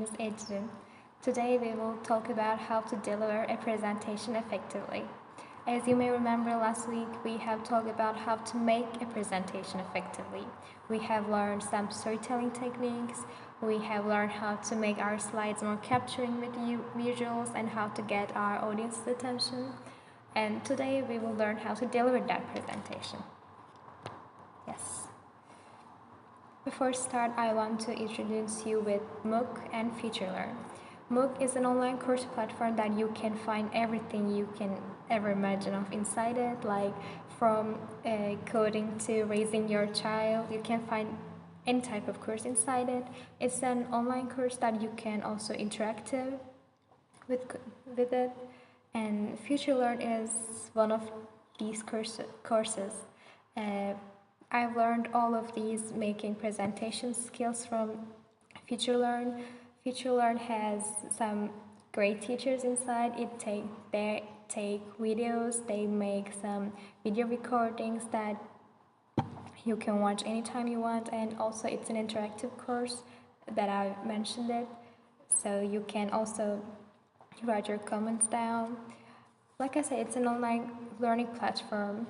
is Ejin. Today we will talk about how to deliver a presentation effectively. As you may remember, last week we have talked about how to make a presentation effectively. We have learned some storytelling techniques, we have learned how to make our slides more capturing with visuals and how to get our audience's attention. And today we will learn how to deliver that presentation. Yes. Before start, I want to introduce you with MOOC and FutureLearn. MOOC is an online course platform that you can find everything you can ever imagine of inside it, like from coding to raising your child. You can find any type of course inside it. It's an online course that you can also interactive with it. And FutureLearn is one of these courses. I've learned all of these making presentation skills from FutureLearn. FutureLearn has some great teachers inside. They take videos, they make some video recordings that you can watch anytime you want, and also it's an interactive course that I mentioned it. So you can also write your comments down. Like I said, it's an online learning platform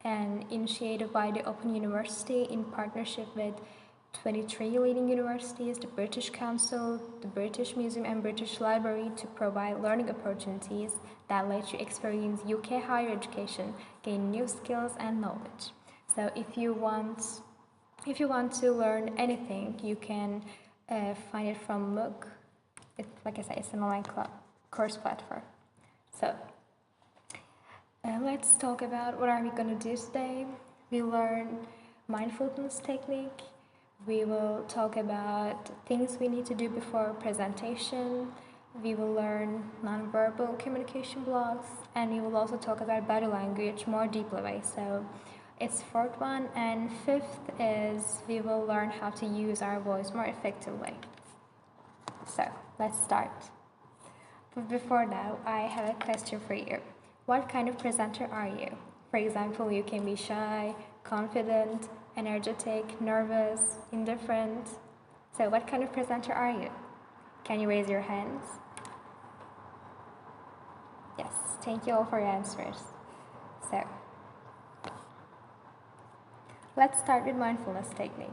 and initiated by the Open University in partnership with 23 leading universities, the British Council, the British Museum and British Library to provide learning opportunities that let you experience UK higher education, gain new skills and knowledge. So if you want to learn anything, you can find it from MOOC. Like I said, it's an online course platform. So let's talk about what are we going to do today. We learn mindfulness technique. We will talk about things we need to do before presentation. We will learn nonverbal communication blocks, and we will also talk about body language more deeply way. So it's fourth one, and fifth is we will learn how to use our voice more effectively. So let's start. But before that, I have a question for you. What kind of presenter are you? For example, you can be shy, confident, energetic, nervous, indifferent. So what kind of presenter are you? Can you raise your hands? Yes, thank you all for your answers. So let's start with mindfulness technique.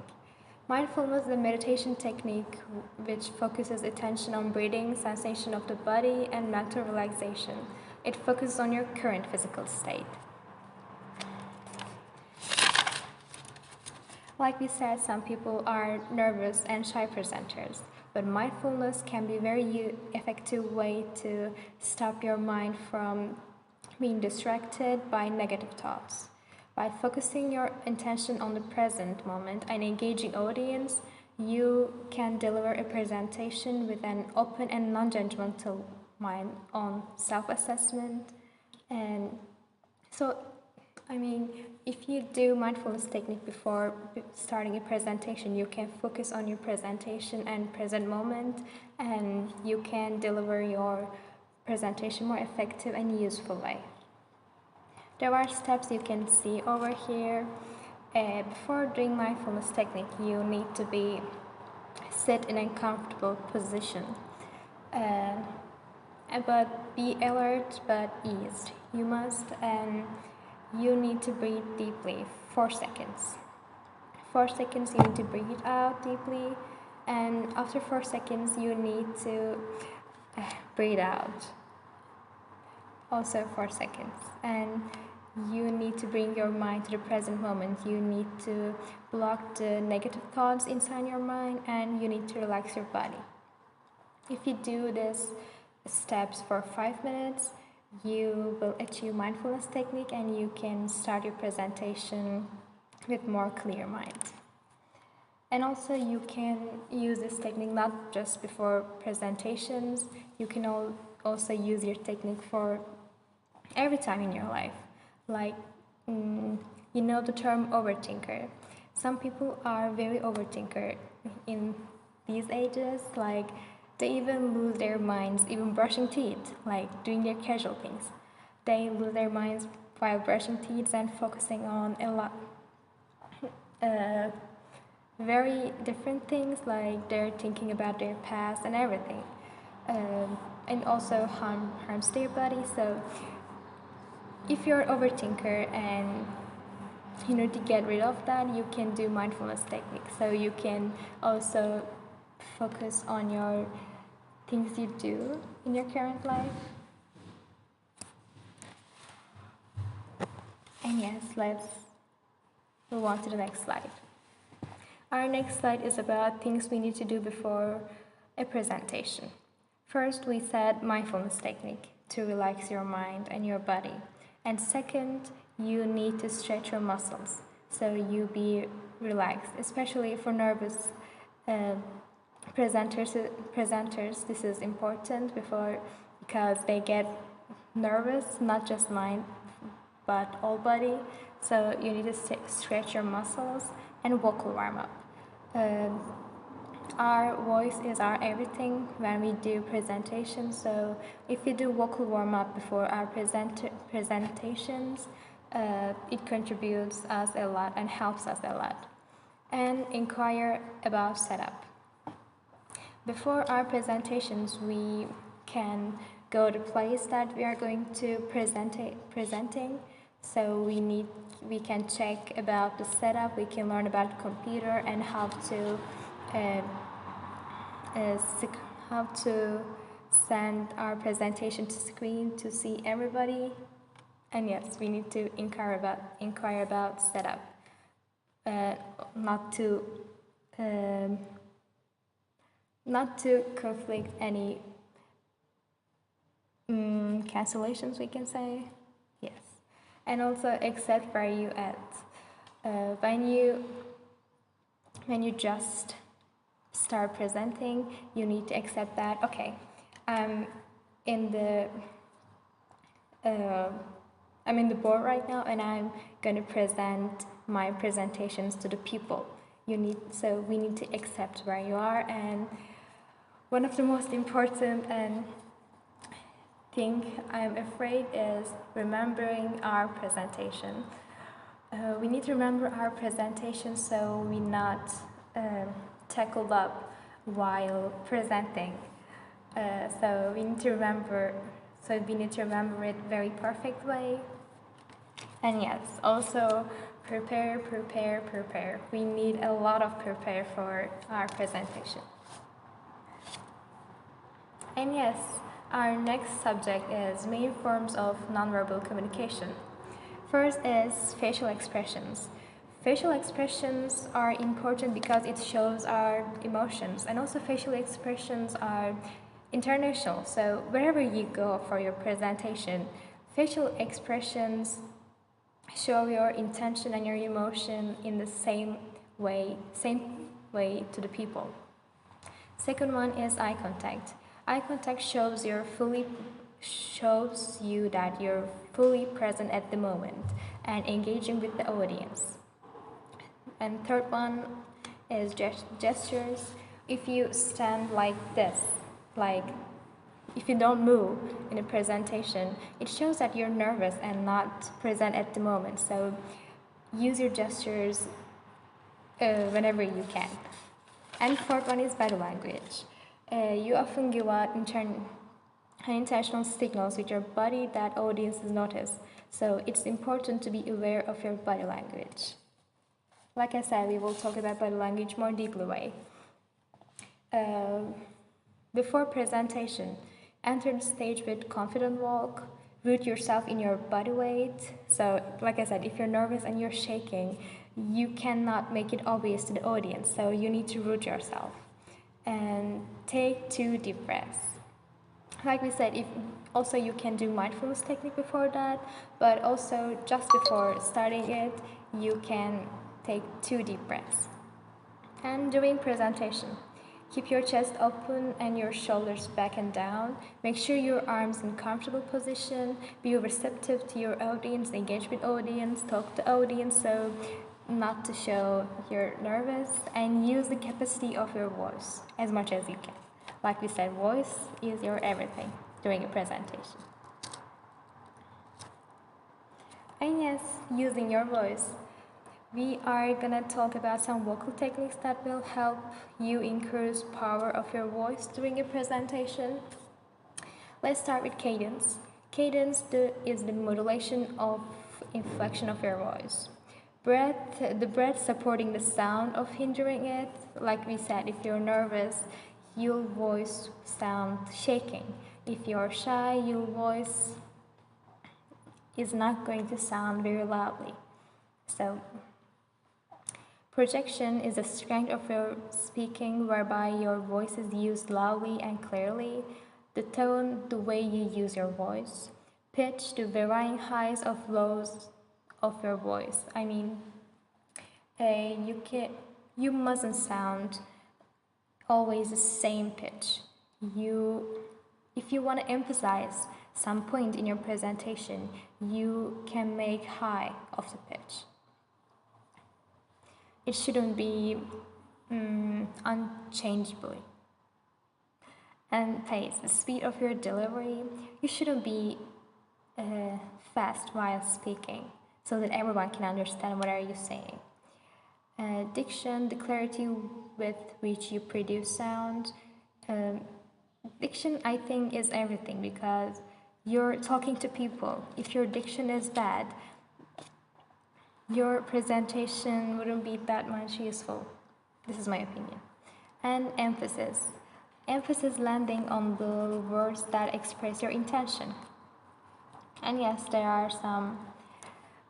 Mindfulness is a meditation technique which focuses attention on breathing, sensation of the body, and mental relaxation. It focuses on your current physical state. Like we said, some people are nervous and shy presenters, but mindfulness can be a very effective way to stop your mind from being distracted by negative thoughts. By focusing your attention on the present moment and engaging audience, you can deliver a presentation with an open and non-judgmental mind on self-assessment. And so, if you do mindfulness technique before starting a presentation, you can focus on your presentation and present moment, and you can deliver your presentation more effective and useful way. There are steps you can see over here. Before doing mindfulness technique, you need to sit in a comfortable position. But be alert but eased. You need to breathe deeply, 4 seconds. 4 seconds you need to breathe out deeply, and after 4 seconds you need to breathe out. Also 4 seconds. And you need to bring your mind to the present moment. You need to block the negative thoughts inside your mind, and you need to relax your body. If you do these steps for 5 minutes, you will achieve mindfulness technique and you can start your presentation with more clear mind. And also you can use this technique not just before presentations, you can also use your technique for every time in your life. Like, you know the term overthinker. Some people are very overthinker in these ages, like they even lose their minds, even brushing teeth, like doing their casual things. They lose their minds while brushing teeth and focusing on a lot very different things, like they're thinking about their past and everything, and also harms their body. So if you're overthinker and to get rid of that, you can do mindfulness technique. So you can also focus on your things you do in your current life. And yes, let's move on to the next slide. Our next slide is about things we need to do before a presentation. First, we said mindfulness technique to relax your mind and your body. And second, you need to stretch your muscles so you be relaxed, especially for nervous presenters. This is important because they get nervous, not just mind but all body. So you need to stretch your muscles and vocal warm up. Our voice is our everything when we do presentations. So if we do vocal warm up before our presentations, it contributes us a lot and helps us a lot. And inquire about setup. Before our presentations, we can go to place that we are going to presenting. So we can check about the setup. We can learn about the computer and how to send our presentation to screen to see everybody. And yes, we need to inquire about setup, not to conflict any cancellations, we can say. Yes. And also accept where you at. When you just start presenting, you need to accept that, okay, I'm in the board right now and I'm going to present my presentations to the people. We need to accept where you are. And one of the most important thing I'm afraid is remembering our presentation. We need to remember our presentation so we're not tackled up while presenting. So we need to remember it very perfect way. And yes, also prepare. We need a lot of prepare for our presentation. And yes, our next subject is main forms of nonverbal communication. First is facial expressions. Facial expressions are important because it shows our emotions, and also facial expressions are international. So wherever you go for your presentation, facial expressions show your intention and your emotion in the same way to the people. Second one is eye contact. Eye contact shows you that you're fully present at the moment and engaging with the audience. And third one is gestures. If you stand like this, like if you don't move in a presentation, it shows that you're nervous and not present at the moment. So use your gestures whenever you can. And fourth one is body language. You often give out unintentional signals with your body that audiences notice. So it's important to be aware of your body language. Like I said, we will talk about body language more deeply way. Before presentation, enter the stage with confident walk, root yourself in your body weight. So like I said, if you're nervous and you're shaking, you cannot make it obvious to the audience. So you need to root yourself. And take 2 deep breaths. Like we said, you can do mindfulness technique before that, but also just before starting it, you can take 2 deep breaths. And during presentation, keep your chest open and your shoulders back and down. Make sure your arms in comfortable position. Be receptive to your audience, engage with audience, talk to audience, so not to show you're nervous, and use the capacity of your voice as much as you can. Like we said, voice is your everything during a presentation. And yes, using your voice. We are gonna talk about some vocal techniques that will help you increase power of your voice during a presentation. Let's start with cadence. Is the modulation of inflection of your voice. The breath supporting the sound of hindering it. Like we said, if you're nervous, your voice sound shaking. If you're shy, your voice is not going to sound very loudly. So projection is the strength of your speaking whereby your voice is used loudly and clearly. The tone, the way you use your voice. Pitch, the varying highs of lows of your voice. I mean, you mustn't sound always the same pitch. If you want to emphasize some point in your presentation, you can make high of the pitch. It shouldn't be unchangeably. And pace, the speed of your delivery. You shouldn't be fast while speaking so that everyone can understand what are you saying. Diction, the clarity with which you produce sound. Diction, I think, is everything because you're talking to people. If your diction is bad, your presentation wouldn't be that much useful. This is my opinion. And emphasis. Emphasis landing on the words that express your intention. And yes, there are some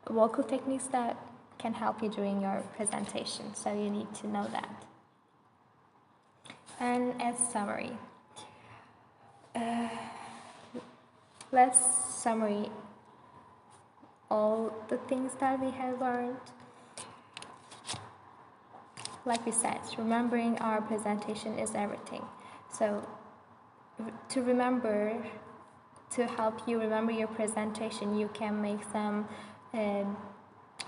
vocal techniques that can help you during your presentation, so you need to know that. And as summary, let's summary all the things that we have learned. Like we said, remembering our presentation is everything. So to help you remember your presentation, you can make some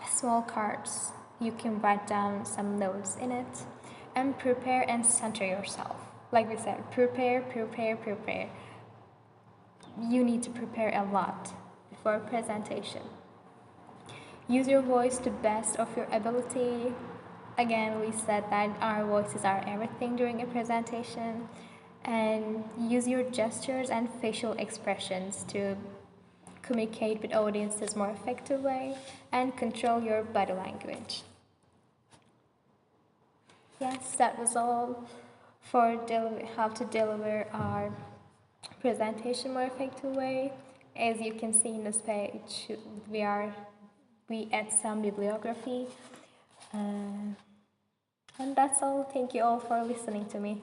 small cards. You can write down some notes in it and prepare and center yourself. Like we said, prepare. You need to prepare a lot before presentation. Use your voice to best of your ability. Again, we said that our voices are everything during a presentation. And use your gestures and facial expressions to communicate with audiences more effective way and control your body language. Yes, that was all for how to deliver our presentation more effective way. As you can see in this page, we add some bibliography. And that's all. Thank you all for listening to me.